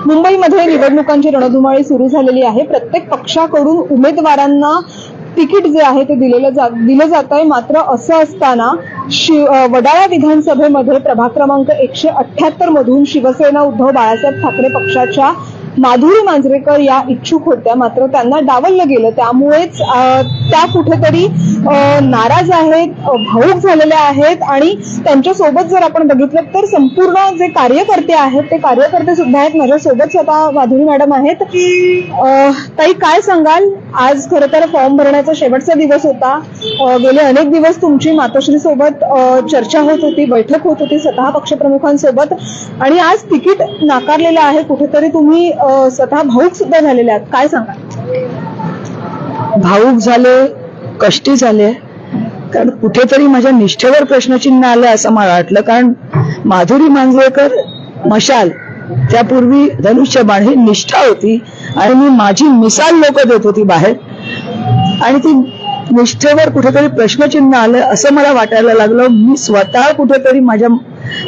मुंबईमध्ये निवडणुकांची रणधुमाळी सुरू झालेली आहे. प्रत्येक पक्षाकडून उमेदवारांना तिकीट जे आहे ते दिलं जात आहे. मात्र असं असताना वडाळा विधानसभेमध्ये प्रभाग क्रमांक 178 मधून शिवसेना उद्धव बाळासाहेब ठाकरे पक्षाच्या माधुरी मांजरेकर या इच्छुक होत्या. मात्र त्यांना डावललं गेलं. त्यामुळेच त्या कुठेतरी नाराज आहेत, भावूक झालेल्या आहेत. आणि त्यांच्यासोबत जर आपण बघितलं तर संपूर्ण जे कार्यकर्ते आहेत ते कार्यकर्ते सुद्धा आहेत. माझ्यासोबत स्वतः माधुरी मॅडम आहेत. ताई, काय सांगाल? आज खरं तर फॉर्म भरण्याचा शेवटचा दिवस होता. गेले अनेक दिवस तुमची मातोश्री सोबत चर्चा होत होती, बैठक होत होती स्वतः पक्षप्रमुखांसोबत, आणि आज तिकीट नाकारलेलं आहे. कुठेतरी तुम्ही स्वतः भावूक सुद्धा झालेले आहात. काय सांगाल? भावूक झाले, कष्टी झाले, कारण कुठेतरी माझ्या निष्ठेवर प्रश्नचिन्ह आलं असं मला वाटलं. कारण माधुरी मांजरेकर मशाल, त्यापूर्वी धनुष्यबाण ही निष्ठा होती आणि मी माझी मिसाल लोक देत होती बाहेर, आणि ती निष्ठेवर कुठेतरी प्रश्नचिन्ह आलं असं मला वाटायला लागलं. मी स्वतः कुठेतरी माझ्या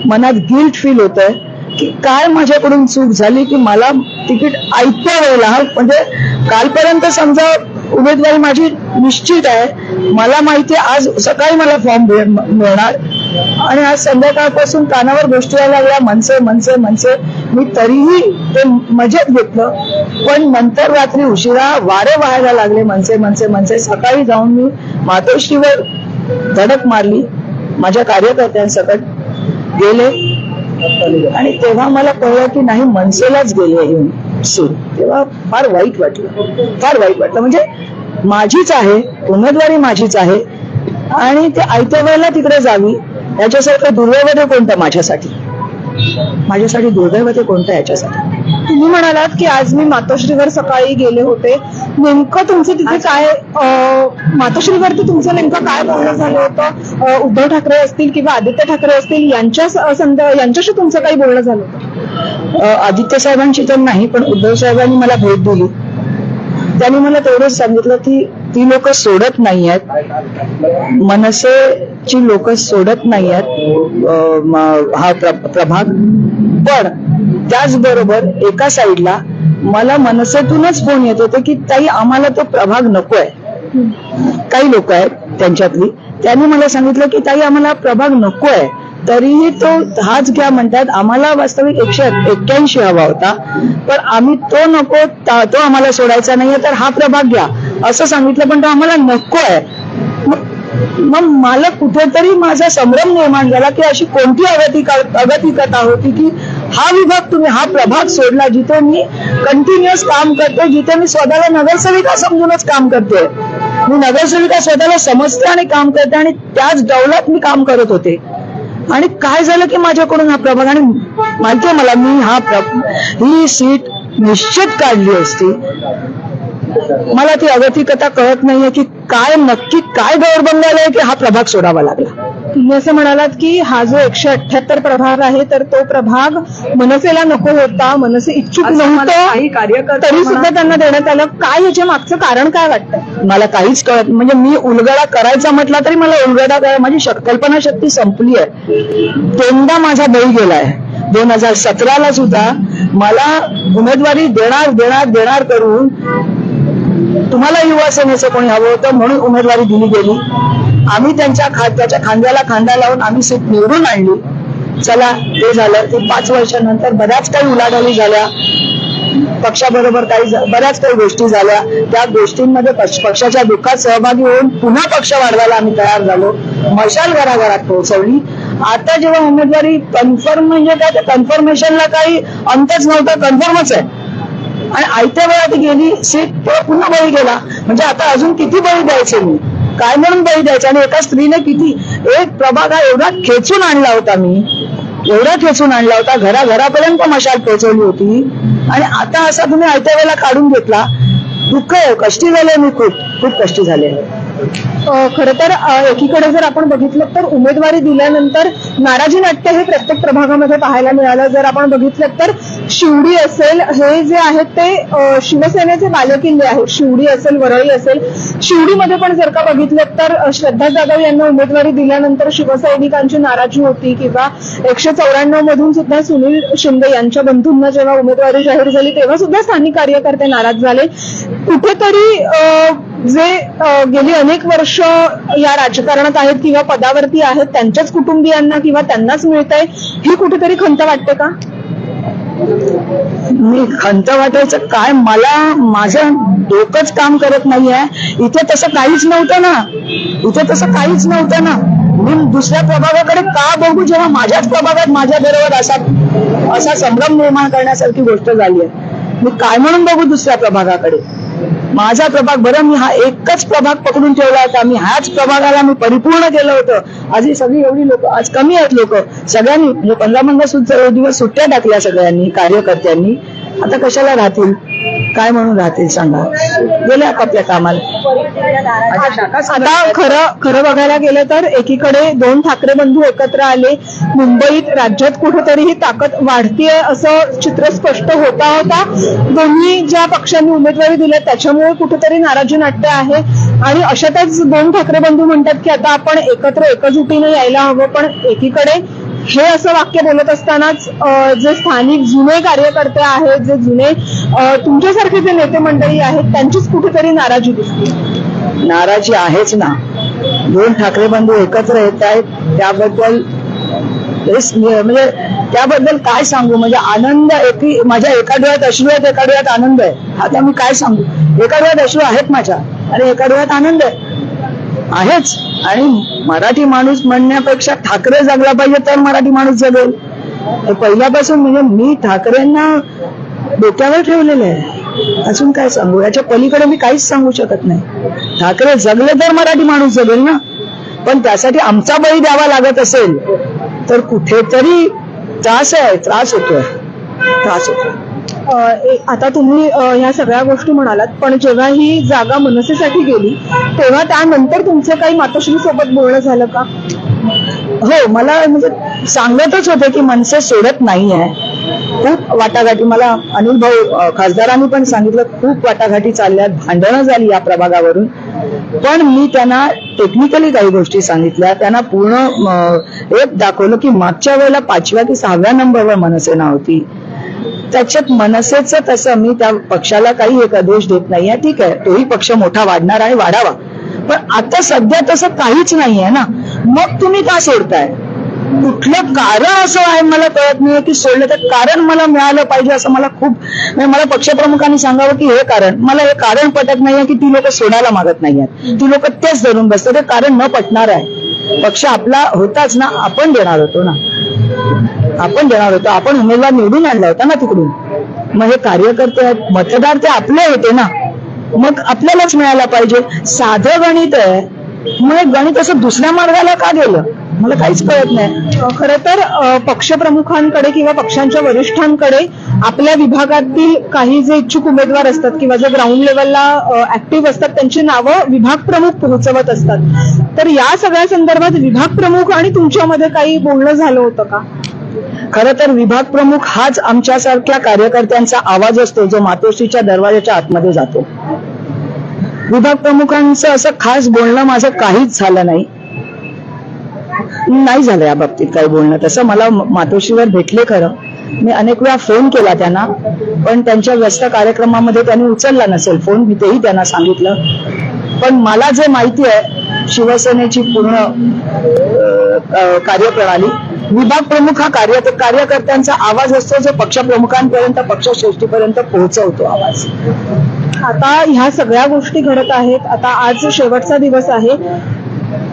मनात गिल्ट फील होतंय की काय माझ्याकडून चूक झाली की मला तिकीट ऐकता वेळेला, म्हणजे कालपर्यंत समजा उमेदवारी माझी निश्चित आहे, मला माहिती आहे आज सकाळी मला फॉर्म मिळणार, आणि आज संध्याकाळपासून कानावर गोष्टी यायला लागल्या मनसे. मी तरीही ते मजेत घेतलं. पण नंतर रात्री उशिरा वारे व्हायला लागले मनसे. सकाळी जाऊन मी मातोश्रीवर धडक मारली, माझ्या कार्यकर्त्यांसकट गेले, आणि तेव्हा मला कळलं की नाही, मनसेलाच गेले येऊन सूर. तेव्हा फार वाईट वाटलं. म्हणजे माझीच आहे, उमेदवारी माझीच आहे, आणि ते आयत्या वेळेला तिकडे जावी याच्यासारखं दुर्दैव कोणतं माझ्यासाठी दुर्दैव कोणतं याच्यासाठी. तुम्ही म्हणालात की आज मी मातोश्रीवर सकाळी गेले होते. नेमकं तुमचं तिथे काय, मातोश्रीवरती तुमचं नेमकं काय बोलणं झालं होतं? उद्धव ठाकरे असतील किंवा आदित्य ठाकरे असतील यांच्याशी तुमचं काही बोलणं झालं होतं? आदित्य साहेबांची तर नाही, पण उद्धव साहेबांनी मला भेट दिली. त्यांनी मला तेवढंच सांगितलं की ती लोक सोडत नाही आहेत, मनसेची लोक सोडत नाही आहेत हा प्रभाग. पण त्याचबरोबर एका साईडला मला मनसेतूनच फोन येत होते की ताई, आम्हाला तो प्रभाग नकोय. काही लोक आहेत त्यांच्यातली, त्यांनी मला सांगितलं की ताई, आम्हाला प्रभाग नकोय, तरीही तो हाच घ्या म्हणतात. आम्हाला वास्तविक 181 हवा होता, पण आम्ही तो नको, तो आम्हाला सोडायचा नाहीये, तर हा प्रभाग घ्या असं सांगितलं, पण तो आम्हाला नको आहे. मग मला कुठेतरी माझा संभ्रम निर्माण झाला की अशी कोणती अगतिकता होती की हा विभाग तुम्ही, हा प्रभाग सोडला, जिथे मी कंटिन्युअस काम करते, जिथे मी स्वतःला नगरसेविका समजूनच काम करते. मी नगरसेविका स्वतःला समजते आणि काम करते, आणि त्याच डौलात मी काम करत होते. आणि काय झालं की माझ्याकडून हा प्रभाग, आणि माहितीये मला, मी ही सीट निश्चित काढली असती. मला ती अगतिकता कळत नाहीये की काय नक्की काय गौरबंग आलाय की हा प्रभाग सोडावा लागला. तुम्ही असं म्हणालात की हा जो 178 प्रभाग आहे तर तो प्रभाग मनसेला नको होता, मनसे इच्छुक नव्हतं, तरी सुद्धा त्यांना देण्यात आलं. काय याच्या मागचं कारण काय वाटतं? मला काहीच कळत. म्हणजे मी उलगडा करायचा म्हटला तरी मला उलगडा करायला माझी कल्पनाशक्ती संपली आहे. दोनदा माझा बळी गेलाय. 2017ला सुद्धा मला उमेदवारी देणार करून तुम्हाला युवा सेनेचं कोणी हवं होतं म्हणून उमेदवारी दिली गेली. आम्ही त्याच्या खांद्याला खांदा लावून आम्ही सीट निवडून आणली. चला, ते झालं. ते 5 वर्षानंतर बऱ्याच काही उलाढाली झाल्या, पक्षाबरोबर बऱ्याच काही गोष्टी झाल्या. त्या गोष्टींमध्ये पक्षाच्या दुःखात सहभागी होऊन पुन्हा पक्ष वाढवायला आम्ही तयार झालो. मशाल घराघरात पोहोचवली. आता जेव्हा उमेदवारी कन्फर्म, म्हणजे काय, त्या कन्फर्मेशनला काही अंतच नव्हता, कन्फर्मच आहे, आणि आयत्या वेळात गेली सीट, पुन्हा बळी गेला. म्हणजे आता अजून किती बळी द्यायचे, मी काय म्हणून बळी द्यायचा? आणि एका स्त्रीने किती एक प्रभाग हा एवढा खेचून आणला होता, घरापर्यंत मशाल पोहोचवली होती, आणि आता असा तुम्ही आयत्या वेळेला काढून घेतला. दुःख आहे, कष्टी झाले मी, खूप कष्टी झाले. खरं तर एकीकडे जर आपण बघितलं तर उमेदवारी दिल्यानंतर नाराजी नाट्य हे प्रत्येक प्रभागामध्ये पाहायला मिळालं. जर आपण बघितलं तर शिवडी असेल, हे जे आहेत ते शिवसेनेचे बालेकिल्ले आहेत. शिवडी असेल, वरळी असेल. शिवडीमध्ये पण जर का बघितलं तर श्रद्धा जाधव यांना उमेदवारी दिल्यानंतर शिवसैनिकांची नाराजी होती, किंवा 194 मधून सुद्धा सुनील शिंदे यांच्या बंधूंना जेव्हा उमेदवारी जाहीर झाली तेव्हा सुद्धा स्थानिक कार्यकर्ते नाराज झाले. कुठेतरी जे गेली अनेक वर्ष या राजकारणात आहेत किंवा पदावरती आहेत त्यांच्याच कुटुंबियांना किंवा त्यांनाच मिळतंय, ही कुठेतरी खंत वाटते का? मी खंत वाटायचं काय, मला माझं डोकंच काम करत नाहीये. इथे तसं काहीच नव्हतं ना, इथे तसं काहीच नव्हतं ना. मी दुसऱ्या प्रभागाकडे का बघू जेव्हा माझ्याच प्रभागात माझ्या बरोबर असा संभ्रम निर्माण करण्यासारखी गोष्ट झाली आहे. मी काय म्हणून बघू दुसऱ्या प्रभागाकडे? माझा प्रभाग, बरं मी हा एकच प्रभाग पकडून ठेवला होता, मी ह्याच प्रभागाला मी परिपूर्ण केलं होतं. आज ही सगळी एवढी लोक, आज कमी आहेत लोक, सगळ्यांनी म्हणजे 15 दिवस सुट्ट्या टाकल्या सगळ्यांनी, कार्यकर्त्यांनी. आता कशाला राहतील, काय म्हणून राहतील सांगा, गेले आपापल्या कामाला. आता खरं बघायला गेलं तर एकीकडे 2 ठाकरे बंधू एकत्र आले. मुंबईत, राज्यात कुठेतरी ही ताकद वाढतीये असं चित्र स्पष्ट होता. दोन्ही ज्या पक्षांनी उमेदवारी दिल्या त्याच्यामुळे कुठेतरी नाराजी नाट्य आहे. आणि अशातच 2 ठाकरे बंधू म्हणतात की आता आपण एकत्र एकजुटीने यायला हवं. पण एकीकडे हे असं वाक्य बोलत असतानाच जे स्थानिक जुने कार्यकर्ते आहेत, जे जुने तुमच्यासारखे जे नेते मंडळी आहेत त्यांचीच कुठेतरी नाराजी दिसते. नाराजी आहेच ना. 2 ठाकरे बंधू एकत्र येत आहेत त्याबद्दल म्हणजे त्याबद्दल काय सांगू. म्हणजे आनंद, माझ्या एका डोळ्यात अश्रू आहेत, एका डोळ्यात आनंद आहे. आता मी काय सांगू, एका डोळ्यात अश्रू आहेत माझ्या आणि एका डोळ्यात आनंद आहेच. आणि मराठी माणूस म्हणण्यापेक्षा ठाकरे जगला पाहिजे तर मराठी माणूस जगेल. पहिल्यापासून म्हणजे मी ठाकरेंना डोक्यावर ठेवलेलं आहे. अजून काय सांगू, याच्या पलीकडे मी काहीच सांगू शकत नाही. ठाकरे जगले तर मराठी माणूस जगेल ना. पण त्यासाठी आमचा बळी द्यावा लागत असेल तर कुठेतरी त्रास होतोय. आता तुम्ही ह्या सगळ्या गोष्टी म्हणालात, पण जेव्हा ही जागा मनसेसाठी गेली तेव्हा त्यानंतर तुमचं काही मातोश्री सोबत बोलणं झालं का? हो, मला म्हणजे सांगतच होते की मनसे सोडत नाहीये. खूप वाटाघाटी, मला अनिल भाऊ खासदारांनी पण सांगितलं, खूप वाटाघाटी चालल्यात, भांडणं झाली या प्रभागावरून. पण मी त्यांना टेक्निकली काही गोष्टी सांगितल्या, त्यांना पूर्ण एक दाखवलं की मागच्या वेळेला 5व्या की 6व्या नंबरवर मनसेना होती. त्याच्यात मनसेचं तसं मी त्या पक्षाला काही एक आदेश देत नाहीये. ठीक आहे, तोही पक्ष मोठा वाढणार आहे, वाढावा. पण आता सध्या तसं काहीच नाहीये ना. मग तुम्ही का सोडताय? कुठलं कारण असं आहे मला कळत नाहीये की सोडलं. तर कारण मला मिळालं पाहिजे असं मला खूप, मला पक्षप्रमुखांनी सांगावं की हे कारण, मला हे कारण पटत नाहीये की ती लोक सोडायला मागत नाहीयेत. ती लोक तेच धरून बसतात. ते कारण न पटणार आहे. पक्ष आपला होताच ना, आपण देणार होतो ना, आपण उमेदवार निवडून आणला होता ना तिकडून. मग हे कार्यकर्ते, मतदार ते आपले होते ना, मग आपल्यालाच मिळायला पाहिजे. साधं गणित आहे. मग गणित असं दुसऱ्या मार्गाला का गेलं मला काहीच कळत नाही. खरं तर पक्षप्रमुखांकडे किंवा पक्षांच्या वरिष्ठांकडे आपल्या विभागातील काही जे इच्छुक उमेदवार असतात किंवा जे ग्राउंड लेवलला ऍक्टिव्ह असतात त्यांची नावं विभाग प्रमुख पोहोचवत असतात. तर या सगळ्या संदर्भात विभाग प्रमुख आणि तुमच्यामध्ये काही बोलणं झालं होतं का? खरं तर विभाग प्रमुख हाच आमच्यासारख्या कार्यकर्त्यांचा आवाज असतो जो मातोश्रीच्या दरवाजाच्या आतमध्ये जातो. विभाग प्रमुखांचं असं खास बोलणं माझं काहीच झालं नाही झालं या बाबतीत काही बोलणं. तसं मला मातोश्रीवर भेटले खरं, मी अनेक वेळा फोन केला त्यांना, पण त्यांच्या व्यस्त कार्यक्रमामध्ये त्यांनी उचलला नसेल फोन, मी तेही त्यांना सांगितलं. पण मला जे माहिती आहे शिवसेनेची पूर्ण कार्यप्रणाली, विभाग प्रमुख हा कार्यकर्त्यांचा आवाज असतो जो पक्षप्रमुखांपर्यंत, पक्षश्रेष्ठीपर्यंत पोहोचवतो आवाज. आता ह्या सगळ्या गोष्टी घडत आहेत. आता आज शेवटचा दिवस आहे.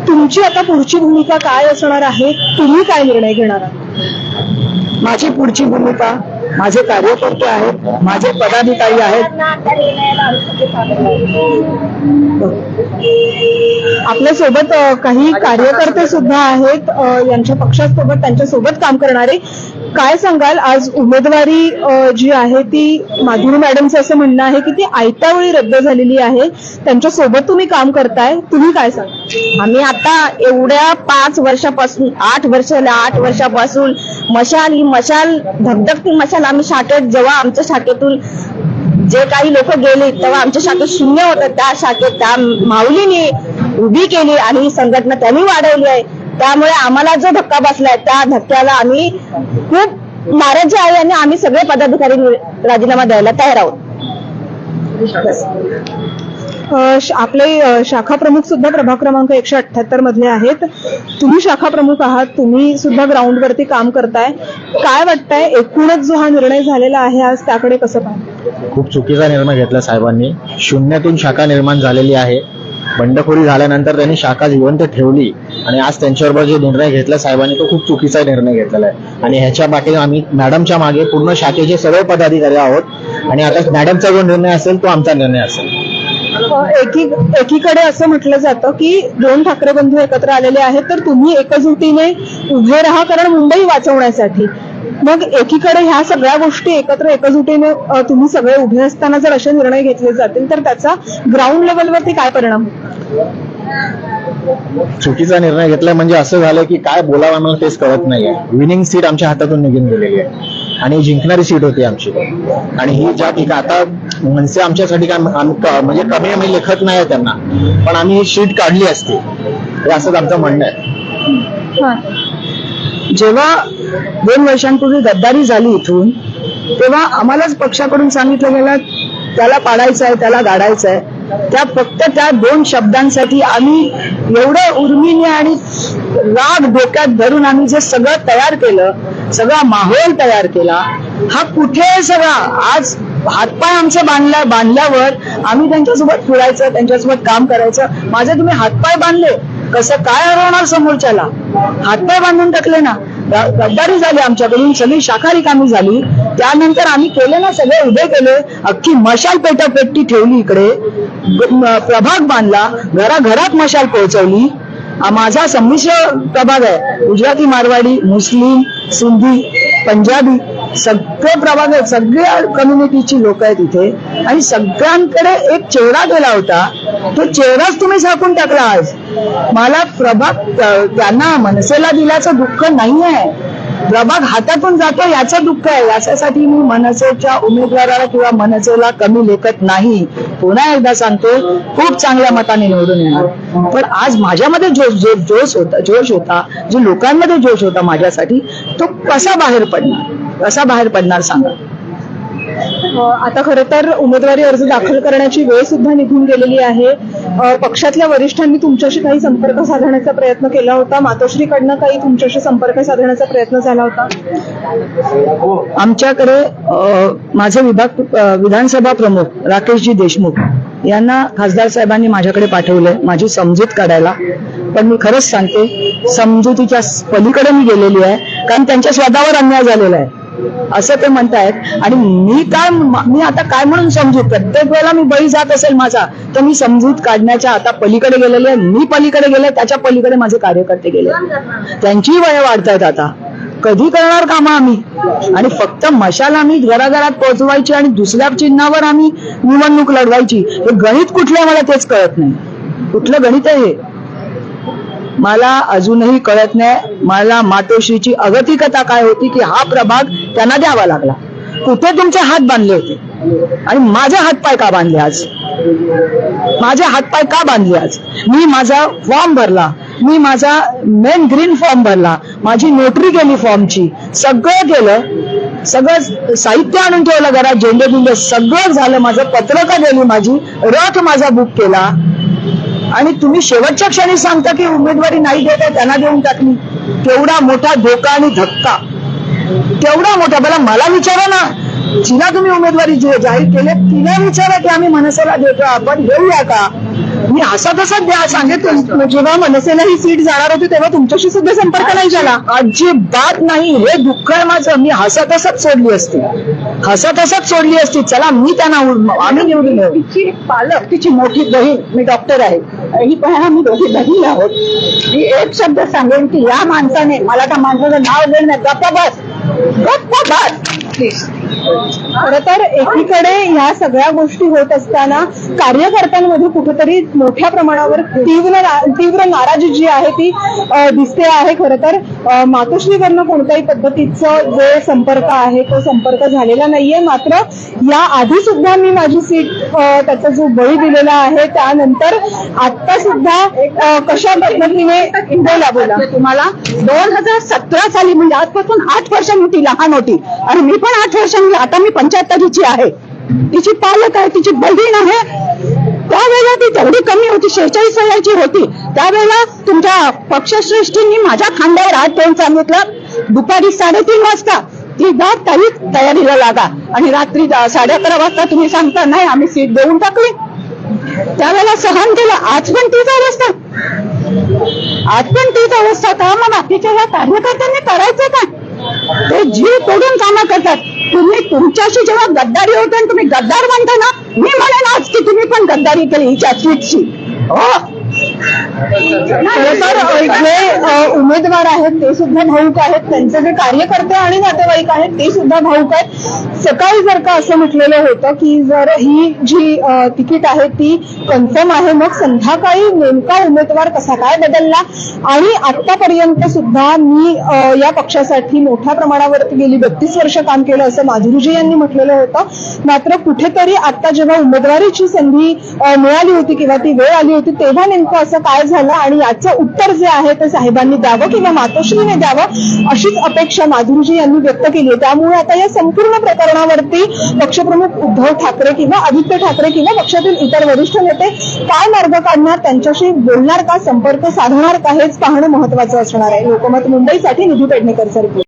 तुमची आता पुढची भूमिका काय असणार आहे? तुम्ही काय निर्णय घेणार आहात? माझी पुढची भूमिका, माझे कार्यकर्ते आहेत, माझे पदाधिकारी आहेत. आपल्या सोबत काही कार्यकर्ते सुद्धा आहेत, यांच्या पक्षासोबत, त्यांच्या सोबत काम करणारे. काय सांगाल, आज उमेदवारी जी आहे ती माधुरी मॅडमचं असं म्हणणं आहे की ती आयत्या वेळी रद्द झालेली आहे, त्यांच्या सोबत तुम्ही काम करताय, तुम्ही काय सांगाल? आम्ही आता एवढ्या 5 वर्षापासून 8 वर्षापासून ही मशाल धगधगती मशाल आम्ही शाखेत, जेव्हा आमच्या शाखेतून जे काही लोक गेले तेव्हा आमच्या शाखेत शून्य होतं, त्या शाखेत त्या माऊलीने उभी केली आणि ही संघटना त्यांनी वाढवली आहे. त्यामुळे आम्हाला जो धक्का बसलाय त्या धक्क्याला आम्ही खूप नाराजी आहे आणि आम्ही सगळे पदाधिकारी राजीनामा द्यायला तयार आहोत. आपले शाखा प्रमुख सुद्धा प्रभाग क्रमांक 178 मधले आहेत. तुम्ही शाखा प्रमुख आहात, तुम्ही सुद्धा ग्राउंडवरती काम करताय. काय वाटतंय, एकूणच जो हा निर्णय झालेला आहे आज त्याकडे कसं पाहताय? खूप चुकीचा निर्णय घेतला साहेबांनी. शून्यातून शाखा निर्माण झालेली आहे. बंडखोरी झाल्यानंतर त्यांनी शाखा जिवंत ठेवली आणि आज त्यांच्याबरोबर जो निर्णय घेतला साहेबांनी तो खूप चुकीचा निर्णय घेतलेला आहे. आणि ह्याच्या मागे आम्ही मॅडमच्या मागे पूर्ण शाखेचे सर्व पदाधिकारी आहोत आणि आता मॅडमचा जो निर्णय असेल तो आमचा निर्णय असेल. एकीकडे असं म्हटलं जातं की 2 ठाकरे बंधू एकत्र आलेले आहेत, तर तुम्ही एकजुटीने उभे राहा कारण मुंबई वाचवण्यासाठी. मग एकीकडे ह्या सगळ्या गोष्टी एकजुटीने तुम्ही सगळे उभे असताना जर असे निर्णय घेतले जातील तर त्याचा ग्राउंड लेवलवरती काय परिणाम? चुकीचा निर्णय घेतलाय म्हणजे असं झालं की काय बोलावं मला तेच कळत नाहीये. विनिंग सीट आमच्या हातातून निघून गेलेली आहे आणि जिंकणारी सीट होती आमची. आणि ही ज्या ठिकाणी आता मनसे आमच्यासाठी काय म्हणजे कमी आम्ही लेखत नाही त्यांना, पण आम्ही ही सीट काढली असती हे असंच आमचं म्हणणं आहे. जेव्हा 2 वर्षांपूर्वी गद्दारी झाली इथून, तेव्हा आम्हालाच पक्षाकडून सांगितलं गेलं त्याला पाडायचं आहे, त्याला गाडायचं आहे. फक्त त्या 2 शब्दांसाठी आम्ही एवढं उर्मीने आणि राग डोक्यात धरून आम्ही जे सगळं तयार केलं, सगळा माहोल तयार केला, हा कुठे सगळा आज हातपाय आमचे बांधल्यावर आम्ही त्यांच्यासोबत फिरायचं, त्यांच्यासोबत काम करायचं. माझे तुम्ही हातपाय बांधले, कसं काय हरवणार समोरच्याला? हातपाय बांधून टाकले ना. गद्दारी झाली आमच्याकडून, सगळी शाखा रिकामी झाली. त्यानंतर आम्ही केले ना, सगळे उभे केले, अख्खी मशाल पेटी ठेवली, इकडे प्रभाग बांधला, घराघरात मशाल पोहोचवली. माझा संमिश्र प्रभाग आहे, गुजराती, मारवाडी, मुस्लिम, सिंधी, पंजाबी सगळे प्रभाग आहेत, सगळ्या कम्युनिटीची लोक आहेत इथे आणि सगळ्यांकडे एक चेहरा गेला होता. तो चेहराच तुम्ही झाकून टाकला. आज मला प्रभाग त्यांना मनसेला दिल्याचं दुःख नाही आहे, प्रभाग हातातून जातो याचं दुःख आहे. याच्यासाठी मी मनसेच्या उमेदवाराला किंवा मनसेला कमी लेखत नाही. पुन्हा एकदा सांगतो, खूप चांगल्या मताने निवडून येणार. पण आज माझ्यामध्ये जोश होता, जो लोकांमध्ये जोश होता माझ्यासाठी, तो कसा बाहेर पडणार सांगा. आता खरं तर उमेदवारी अर्ज दाखल करण्याची वेळ सुद्धा निघून गेलेली आहे. पक्षातल्या वरिष्ठांनी तुमच्याशी काही संपर्क साधण्याचा प्रयत्न केला होता? मातोश्रीकडनं काही तुमच्याशी संपर्क साधण्याचा प्रयत्न झाला होता? आमच्याकडे माझे विधानसभा प्रमुख राकेशजी देशमुख यांना खासदार साहेबांनी माझ्याकडे पाठवलंय माझी समजूत काढायला. पण मी खरंच सांगते, समजुतीच्या पलीकडे मी गेलेली आहे, कारण त्यांच्या स्वतःवर अन्याय झालेला आहे असं ते म्हणतायत. आणि मी आता काय म्हणून समजूत? प्रत्येक वेळेला मी बळी जात असेल माझा, तर मी समजूत काढण्याच्या आता पलीकडे गेलेले आहे. मी पलीकडे गेले, त्याच्या पलीकडे माझे कार्यकर्ते गेले, त्यांची वय वाढतायत. आता कधी करणार कामं आम्ही? आणि फक्त मशाल आम्ही घराघरात पोहोचवायची आणि दुसऱ्या चिन्हावर आम्ही निवडणूक लढवायची. हे गणित कुठलं मला तेच कळत नाही. कुठलं गणित आहे हे मला अजूनही कळत नाही. मला मातोश्रीची अगतिकता काय होती की हा प्रभाग त्यांना द्यावा लागला. कुठे तुमचे हात बांधले होते आणि माझे हातपाय का बांधले आज? माझे हातपाय का बांधले आज? मी माझा फॉर्म भरला, मी माझा मेन ग्रीन फॉर्म भरला, माझी नोटरी केली फॉर्मची, सगळं केलं, सगळं साहित्य आणून ठेवलं घरात, झेंडे बिंडे सगळं झालं, माझं पत्रकं दिली, माझी रथ माझा बुक केला. आणि तुम्ही शेवटच्या क्षणी सांगता की उमेदवारी नाही देत आहे, त्यांना देऊन टाकली. केवढा मोठा धोका आणि धक्का, केवढा मोठा. मला विचारा ना, जिला तुम्ही उमेदवारी जाहीर केले तिला विचारा की आम्ही मनसेला देतो, आपण घेऊया का? मी हसतच सांगितलं. जेव्हा मनसेला ही सीट जाणार होती तेव्हा तुमच्याशी सुद्धा संपर्क नाही झाला? अजिबात नाही. हे दुःख आहे माझं. मी हसतच सोडली असती. चला मी त्यांना आम्ही निवडून येऊ. तिची पालक, तिची मोठी बहीण, मी डॉक्टर आहे, ही पण आम्ही दोघी बहीण आहोत. मी एक शब्द सांगेन की या माणसाने, मला त्या माणसाचं नाव घेऊन गप्पा बस, खरं तर एकीकडे ह्या सगळ्या गोष्टी होत असताना कार्यकर्त्यांमध्ये कुठेतरी मोठ्या प्रमाणावर तीव्र नाराजी जी आहे ती दिसते आहे. खरं तर मातोश्रीवरनं कोणत्याही पद्धतीचं जे संपर्क आहे तो संपर्क झालेला नाहीये. मात्र या आधी सुद्धा मी माझी सीट त्याचा जो बळी दिलेला आहे, त्यानंतर आता सुद्धा कशा पद्धतीने बोला तुम्हाला 2017 साली म्हणजे आजपासून 8 वर्षांनी ती लहान होती आणि मी पण 8 वर्षांनी, आता मी 75ची आहे. तिची पालक आहे, तिची बहीण आहे. त्यावेळेला ती तेवढी कमी होती, 46 वयाची होती. त्यावेळेला तुमच्या पक्षश्रेष्ठींनी माझ्या खांद्यावर हात ठेवून सांगितलं, दुपारी 3:30 वाजता ती दाट ताई तयारीला लागा, आणि रात्री 11:30 वाजता तुम्ही सांगता नाही आम्ही सीट देऊन टाकली. त्यावेळेला सहन केलं. आज पण तीच अवस्था, तर मग बाकीच्या या कार्यकर्त्यांनी करायचं काय? ते जीव तोडून कामं करतात. तुम्ही तुमच्याशी जेव्हा गद्दारी होते आणि तुम्ही गद्दार म्हणता ना, मी म्हणेन आज की तुम्ही पण गद्दारी केली हिच्या सीटची. हो, खरं तर जे उमेदवार आहेत ते सुद्धा भाऊक आहेत, त्यांचे जे कार्यकर्ते आणि नातेवाईक आहेत ते सुद्धा भाऊक आहेत. सकाळी जर का असं म्हटलेलं होतं की जर ही जी तिकीट आहे ती कन्फर्म आहे, मग संध्याकाळी नेमका उमेदवार कसा काय बदलला. आणि आतापर्यंत सुद्धा मी या पक्षासाठी मोठ्या प्रमाणावरती गेली 32 वर्ष काम केलं असं माधुरीजी यांनी म्हटलेलं होतं. मात्र कुठेतरी आता जेव्हा उमेदवारीची संधी मिळाली होती किंवा ती वेळ आली होती, तेव्हा नेमकं असं काय झालं आणि याचं उत्तर जे आहे ते साहेबांनी द्यावं किंवा मातोश्रीने द्यावं अशीच अपेक्षा माधुरीजी यांनी व्यक्त केली आहे. त्यामुळे आता या संपूर्ण प्रकरणावरती पक्षप्रमुख उद्धव ठाकरे किंवा आदित्य ठाकरे किंवा पक्षातील इतर वरिष्ठ नेते काय मार्ग काढणार, त्यांच्याशी बोलणार का, संपर्क साधणार का, हेच पाहणं महत्वाचं असणार आहे. लोकमत मुंबईसाठी निधी पेडणेकरचा रिपोर्ट.